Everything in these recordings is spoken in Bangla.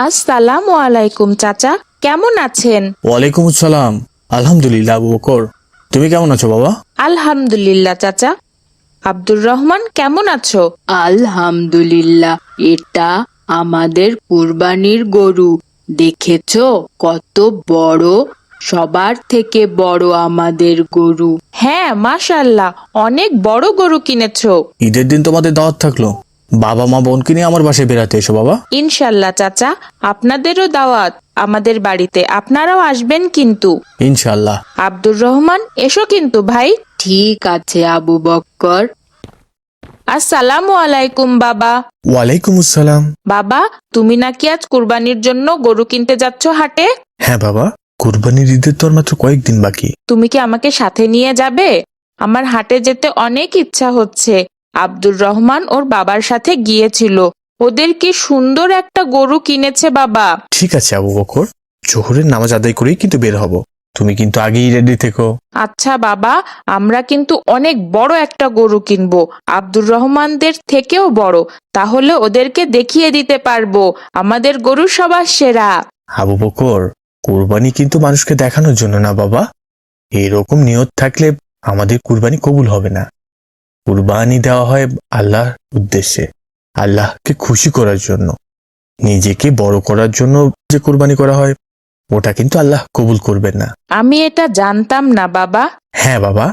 আসসালামু আলাইকুম চাচা, কেমন আছেন? ওয়ালাইকুম আসসালাম। আলহামদুলিল্লাহ আবু বকর, তুমি কেমন আছো বাবা? আলহামদুলিল্লাহ চাচা। আব্দুর রহমান কেমন আছো? আলহামদুলিল্লাহ। এটা আমাদের কুরবানির গরু। দেখেছো কত বড়? সবার থেকে বড় আমাদের গরু। হ্যাঁ, মাশাআল্লাহ, অনেক বড় গরু কিনেছো। ঈদের দিন তোমাদের দাওয়াত থাকলো, বাবা মা বোনকে নিয়ে আমার বাসায় বেড়াতে এসো বাবা। ইনশাল্লাহ চাচা, আপনাদেরও দাওয়াত আমাদের বাড়িতে, আপনারাও আসবেন কিন্তু। ইনশাআল্লাহ। আব্দুর রহমান, এসো কিন্তু ভাই। ঠিক আছে আবু বক্কর। আসসালামু আলাইকুম বাবা। ওয়ালাইকুম আসসালাম। বাবা, তুমি নাকি আজ কুরবানির জন্য গরু কিনতে যাচ্ছ হাটে? হ্যাঁ বাবা, কুরবানির ঈদের তো আর মাত্র কয়েকদিন বাকি। তুমি কি আমাকে সাথে নিয়ে যাবে? আমার হাটে যেতে অনেক ইচ্ছা হচ্ছে। আব্দুর রহমান ওর বাবার সাথে গিয়েছিল, ওদের কি সুন্দর একটা গরু কিনেছে বাবা। ঠিক আছে আবু বকর, জোহরের নামাজ আদায় করেই কিন্তু বের হব, তুমি কিন্তু আগেই রেডি থেকো। আচ্ছা বাবা, আমরা কিন্তু অনেক বড় একটা গরু কিনবো, আব্দুর রহমানদের থেকেও বড়। তাহলে ওদেরকে দেখিয়ে দিতে পারবো আমাদের গরু সবার সেরা। আবু বকর, কুরবানি কিন্তু মানুষকে দেখানোর জন্য না বাবা। এরকম নিয়ত থাকলে আমাদের কুরবানি কবুল হবে না। কুরবানি দেওয়া হয় আল্লাহর উদ্দেশ্যে, আল্লাহকে খুশি করার জন্য। নিজেকে বড় করার জন্য যে কুরবানি করা হয়, ওটা কিন্তু আল্লাহ কবুল করবেন না। আমি এটা জানতাম না বাবা। হ্যাঁ বাবা,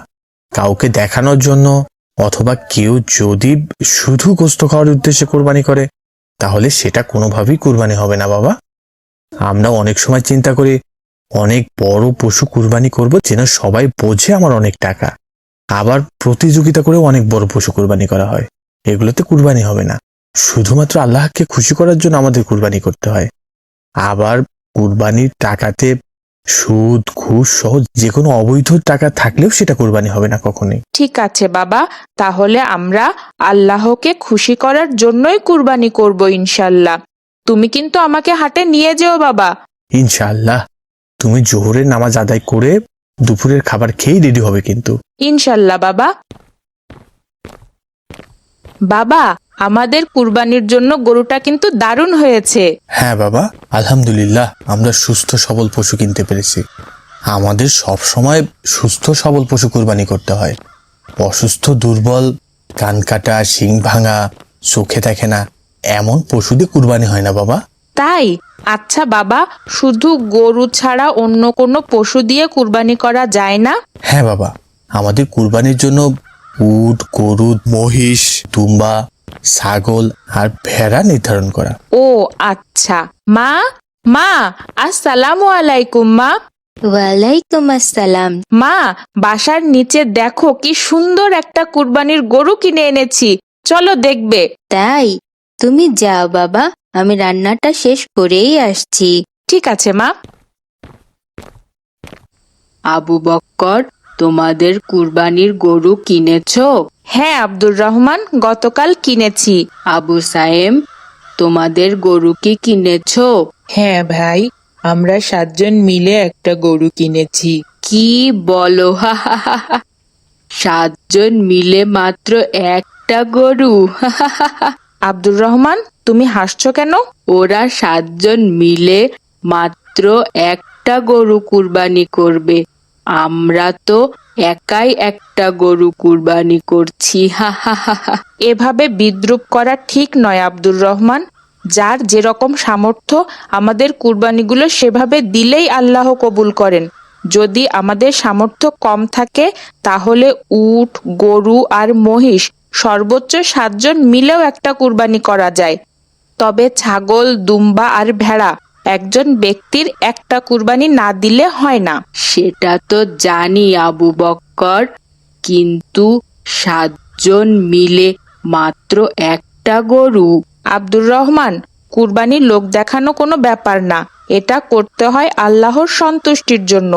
কাউকে দেখানোর জন্য অথবা কেউ যদি শুধু গোশত খাওয়ার উদ্দেশ্যে কুরবানি করে, তাহলে সেটা কোনোভাবেই কুরবানি হবে না বাবা। আমরা অনেক সময় চিন্তা করি অনেক বড় পশু কুরবানি করব, যেন সবাই বোঝে আমার অনেক টাকা। আবার প্রতিযোগিতা করেও অনেক বড় পশু কুরবানি করা হয়, এগুলোতে কুরবানি হবে না। শুধুমাত্র আল্লাহকে খুশি করার জন্য আমাদের কুরবানি করতে হয়। আবার কুরবানির টাকাতে সুদ ঘুষ সহ যে কোনো অবৈধ টাকা থাকলেও সেটা কুরবানি হবে না কখনোই। ঠিক আছে বাবা, তাহলে আমরা আল্লাহকে খুশি করার জন্যই কুরবানি করব ইনশাল্লাহ। তুমি কিন্তু আমাকে হাটে নিয়ে যেও বাবা। ইনশাআল্লাহ। তুমি জোহরের নামাজ আদায় করে দুপুরের খাবার খেয়েই রেডি হবে কিন্তু। ইনশাল্লাহ বাবা। বাবা, আমাদের কুরবানির জন্য গরুটা কিন্তু দারুণ হয়েছে। হ্যাঁ বাবা, আলহামদুলিল্লাহ, আমরা সুস্থ সবল পশু কিনতে পেরেছি। আমাদের সব সময় সুস্থ সবল পশু কুরবানি করতে হয়। অসুস্থ দুর্বল কান কাটা শিং ভাঙা চোখে দেখে না এমন পশু দিয়ে কুরবানি হয় না বাবা। তাই? আচ্ছা বাবা, শুধু গরু ছাড়া অন্য কোনো পশু দিয়ে কুরবানি করা যায় না? হ্যাঁ বাবা, আমাদের কুরবানির জন্য উট গরু মহিষ দুম্বা ছাগল আর ভেড়া নির্ধারণ করা। ও আচ্ছা। মা, মা, আসসালামু আলাইকুম মা। ওয়ালাইকুম আসসালাম। মা, বাসার নিচে দেখো কি সুন্দর একটা কুরবানির গরু কিনে এনেছি, চলো দেখবে। তাই? তুমি যাও বাবা, আমি রান্নাটা শেষ করেই আসছি। ঠিক আছে মা। আবু বক্কর, তোমাদের কুরবানির গরু কিনেছো? হ্যাঁ আব্দুর রহমান, গতকাল কিনেছি। আবু সায়েম, তোমাদের গরু কি কিনেছো? হ্যাঁ ভাই, আমরা 7 জন মিলে একটা গরু কিনেছি। কি বলো? হাহাহাহা। 7 জন মিলে মাত্র একটা গরু? হাহাহাহা। আব্দুর রহমান, তুমি হাসছো কেন? ওরা 7 জন মিলে মাত্র একটা গরু কুরবানি করবে, আমরা তো একাই একটা গরু কুরবানি করছি। হাহাহাহা। এভাবে বিদ্রূপ করা ঠিক নয় আব্দুর রহমান। যার যেরকম সামর্থ্য, আমাদের কুরবানিগুলো সেভাবে দিলেই আল্লাহ কবুল করেন। যদি আমাদের সামর্থ্য কম থাকে, তাহলে উট গরু আর মহিষ সর্বোচ্চ 7 জন মিলেও একটা কুরবানি করা যায়। তবে ছাগল দুম্বা আর ভেড়া একজন ব্যক্তির একটা কুরবানি না দিলে হয় না। সেটা তো জানি আবু বক্কর, কিন্তু 7 জন মিলে মাত্র একটা গরু? আব্দুর রহমান, কুরবানির লোক দেখানো কোনো ব্যাপার না, এটা করতে হয় আল্লাহর সন্তুষ্টির জন্য।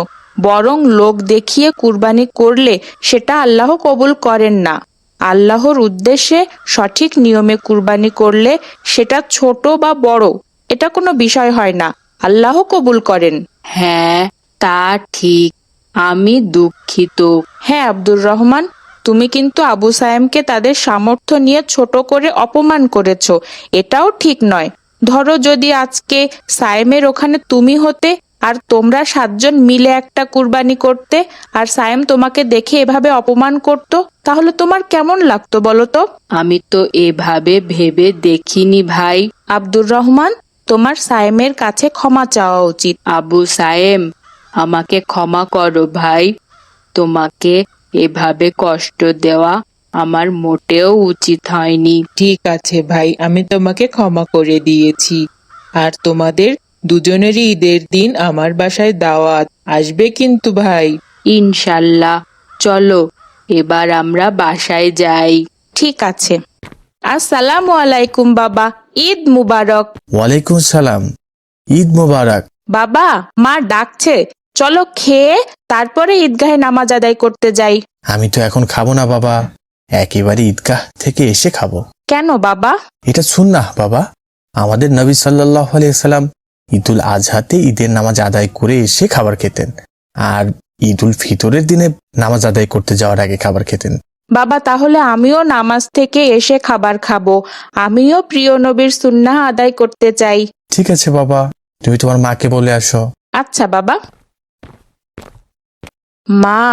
বরং লোক দেখিয়ে কুরবানি করলে সেটা আল্লাহ কবুল করেন না। আল্লাহর উদ্দেশ্যে সঠিক নিয়মে কুরবানি করলে সেটা ছোট বা বড়, এটা কোনো বিষয় হয় না, আল্লাহ কবুল করেন। হ্যাঁ, তা ঠিক। আমি দুঃখিত। হ্যাঁ আব্দুর রহমান, তুমি কিন্তু আবু সায়েমকে তাদের সামর্থ্য নিয়ে ছোট করে অপমান করেছো, এটাও ঠিক নয়। ধরো যদি আজকে সায়েমের ওখানে তুমি হতে আর তোমরা 7 জন মিলে একটা কুরবানি করতে, আর সায়েম তোমাকে দেখে এভাবে অপমান করত, তাহলে তোমার কেমন লাগতো বলো তো? আমি তো এভাবে ভেবে দেখিনি ভাই। আব্দুর রহমান, তোমার সায়েমের কাছে ক্ষমা চাওয়া উচিত। আবু সায়েম, আমাকে ক্ষমা করো ভাই। তোমাকে এভাবে কষ্ট দেওয়া আমার মোটেও উচিত হয়নি। ঠিক আছে ভাই, আমি তোমাকে ক্ষমা করে দিয়েছি। আর তোমাদের দুজনেরই ঈদের দিন আমার বাসায় দাওয়াত আসবে কিন্তু ভাই। ইনশাল্লাহ। চলো এবার আমরা বাসায় যাই। ঠিক আছে। আসসালামু আলাইকুম বাবা, ঈদ মুবারক। ওয়ালাইকুম সালাম, ঈদ মোবারক। বাবা, মা ডাকছে, চলো খেয়ে তারপরে ঈদগাহে নামাজ আদায় করতে যাই। আমি তো এখন খাবো না বাবা, একেবারে ঈদগাহ থেকে এসে খাবো। কেন বাবা? এটা সুন্নাহ বাবা। আমাদের নবী সাল্লাল্লাহু আলাইহি সাল্লাম ঈদুল আজহাতে ঈদের নামাজ আদায় করে এসে খাবার খেতেন, আর ঈদুল ফিতরের দিনে নামাজ আদায় করতে যাওয়ার আগে খাবার খেতেন। বাবা, তাহলে আমিও নামাজ থেকে এসে খাবার খাবো। আমিও প্রিয় নবীর সুন্নাহ আদায় করতে চাই। ঠিক আছে বাবা, তুমি তোমার মাকে বলে আসো। আচ্ছা বাবা। মা,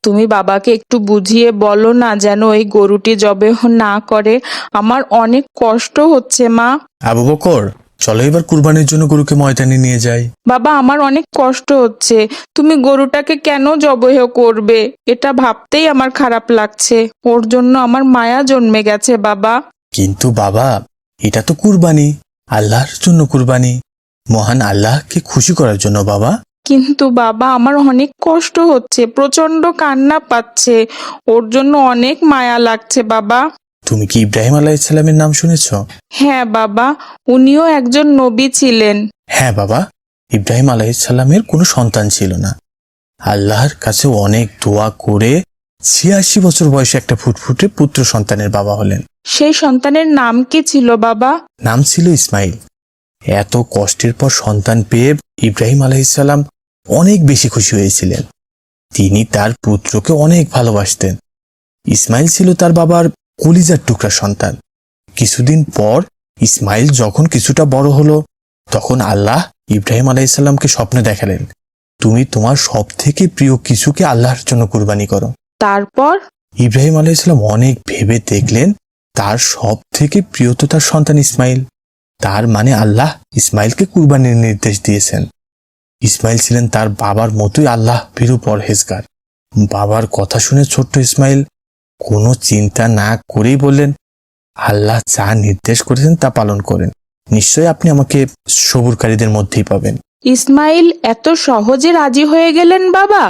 তুমি বাবাকে একটু বুঝিয়ে বলো না যেন এই গরুটি জবেহ না করে। আমার অনেক কষ্ট হচ্ছে মা। আবু বকর, চলো এবার কুরবানির জন্য গরুকে ময়দানে নিয়ে যাই। বাবা, আমার অনেক কষ্ট হচ্ছে। তুমি গরুটাকে কেন জবেহ করবে? এটা ভাবতেই আমার খারাপ লাগছে। ওর জন্য আমার মায়া জন্মে গেছে বাবা। কিন্তু বাবা, এটা তো কুরবানি, আল্লাহর জন্য কুরবানি, মহান আল্লাহকে খুশি করার জন্য বাবা। কিন্তু বাবা, আমার অনেক কষ্ট হচ্ছে, প্রচন্ড কান্না পাচ্ছে। ওর জন্য অনেক মায়া লাগছে বাবা। তুমি কি ইব্রাহিম আলাইহিসসালামের নাম শুনেছ? হ্যাঁ বাবা, উনিও একজন নবী ছিলেন। হ্যাঁ বাবা, ইব্রাহিম আলাইহিসসালামের কোনো সন্তান ছিল না। আল্লাহর কাছে অনেক দোয়া করে ৮৬ বছর বয়সে একটা ফুটফুটে পুত্র সন্তানের বাবা হলেন। সেই সন্তানের নাম কি ছিল বাবা? নাম ছিল ইসমাইল। এত কষ্টের পর সন্তান পেয়ে ইব্রাহিম আলাইহিসসালাম অনেক বেশি খুশি হয়েছিলেন। তিনি তার পুত্রকে অনেক ভালোবাসতেন। ইসমাইল ছিল তার বাবার কলিজার টুকরা সন্তান। কিছুদিন পর ইসমাইল যখন কিছুটা বড় হলো, তখন আল্লাহ ইব্রাহিম আলাইহিসসালামকে স্বপ্নে দেখালেন, তুমি তোমার সব থেকে প্রিয় কিছুকে আল্লাহর জন্য কুরবানি করো। তারপর? ইব্রাহিম আলাইহিসসালাম অনেক ভেবে দেখলেন তার সব থেকে প্রিয় তো তার সন্তান ইসমাইল। তার মানে আল্লাহ ইসমাইলকে কুরবানির নির্দেশ দিয়েছেন। ইসমাইল ছিলেন তার বাবার মতোই আল্লাহ ভীরু পরহেজগার। বাবার কথা শুনে ছোট্ট ইসমাইল কোনো চিন্তা না করেই বললেন, আল্লাহ যা নির্দেশ করেছেন তা পালন করেন, নিশ্চয়ই আপনি আমাকে সবুরকারীদের মধ্যেই পাবেন। ইসমাইল এত সহজে রাজি হয়ে গেলেন বাবা?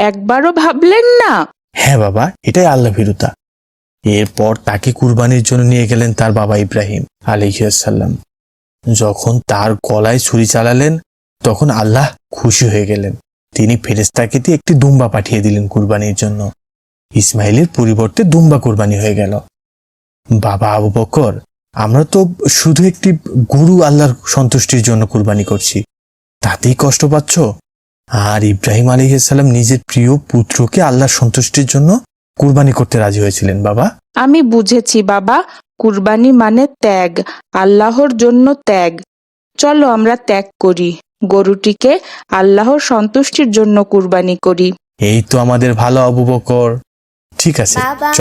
একবারও ভাবলেন না? হ্যাঁ বাবা, এটাই আল্লাহ ভীরুতা। এরপর তাকে কুরবানির জন্য নিয়ে গেলেন তার বাবা ইব্রাহিম আলাইহিসসালাম। যখন তার গলায় ছুরি চালালেন, তখন আল্লাহ খুশি হয়ে গেলেন। তিনি ফেরেশতাকে দিয়ে একটি দুম্বা পাঠিয়ে দিলেন কুরবানির জন্য। ইসমাইলের পরিবর্তে দুম্বা কুরবানি হয়ে গেল। বাবা আবু বকর, আমরা তো শুধু একটি গরু আল্লাহর সন্তুষ্টির জন্য কুরবানি করছি, তাতেই কষ্ট পাচ্ছ? আর ইব্রাহিম আলাইহিসসালাম নিজের প্রিয় পুত্রকে আল্লাহর সন্তুষ্টির জন্য কুরবানি করতে রাজি হয়েছিলেন বাবা। আমি বুঝেছি বাবা, কুরবানি মানে ত্যাগ, আল্লাহর জন্য ত্যাগ। চলো আমরা ত্যাগ করি, গরুটিকে আল্লাহর সন্তুষ্টির জন্য কুরবানি করি। এই তো আমাদের ভালো আবু বকর। ঠিক আছে।